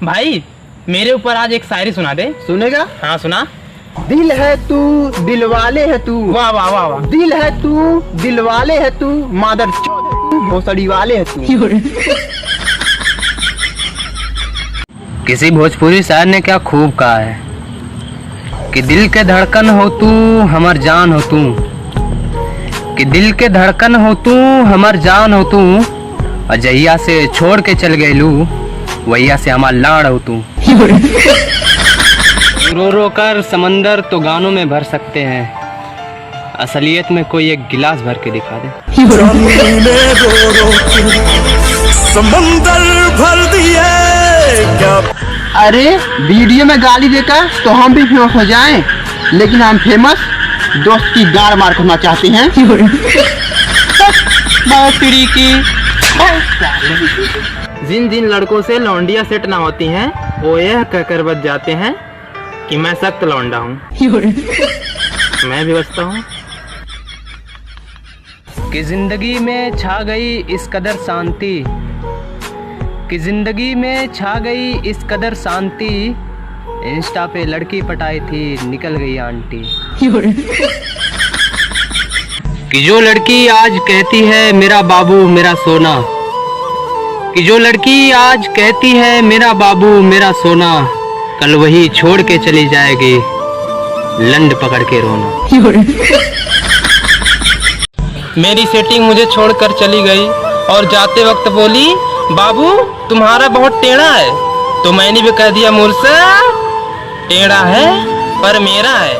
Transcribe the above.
भाई मेरे ऊपर आज एक शायरी सुना दे। सुनेगा? हाँ सुना। दिल है तू दिल वाले है तू, वाह वाह वाह वाह। दिल है तू दिल वाले है तू, मादर भोसड़ी वाले है तू। किसी भोजपुरी शायर ने क्या खूब कहा है कि दिल के धड़कन हो तू हमर जान हो तू, कि दिल के धड़कन हो तू हमर जान हो तू, और जहिया से छोड़ के चल गयलू वहिया से हमार लाड़ हो तू। रो रो कर समंदर तो गानों में भर सकते हैं, असलियत में कोई एक गिलास भर के दिखा दे। समंदर भर दिए क्या? अरे वीडियो में गाली देकर तो हम भी फेमस हो जाएं, लेकिन हम फेमस दोस्त की गाड़ मार करना चाहते हैं। जिन जिन लड़कों से लौंडिया सेट ना होती हैं वो यह कहकर बच जाते हैं कि मैं सख्त लौंडा हूँ। मैं भी बचता हूँ। कि जिंदगी में छा गई इस कदर शांति, कि जिंदगी में छा गई इस कदर शांति, इंस्टा पे लड़की पटाई थी निकल गई आंटी। कि जो लड़की आज कहती है मेरा बाबू मेरा सोना, कि जो लड़की आज कहती है मेरा बाबू मेरा सोना, कल वही छोड़ के चली जाएगी लंड पकड़ के रोना। मेरी सेटिंग मुझे छोड़कर चली गई और जाते वक्त बोली बाबू तुम्हारा बहुत टेढ़ा है, तो मैंने भी कह दिया मुझसे टेढ़ा है पर मेरा है।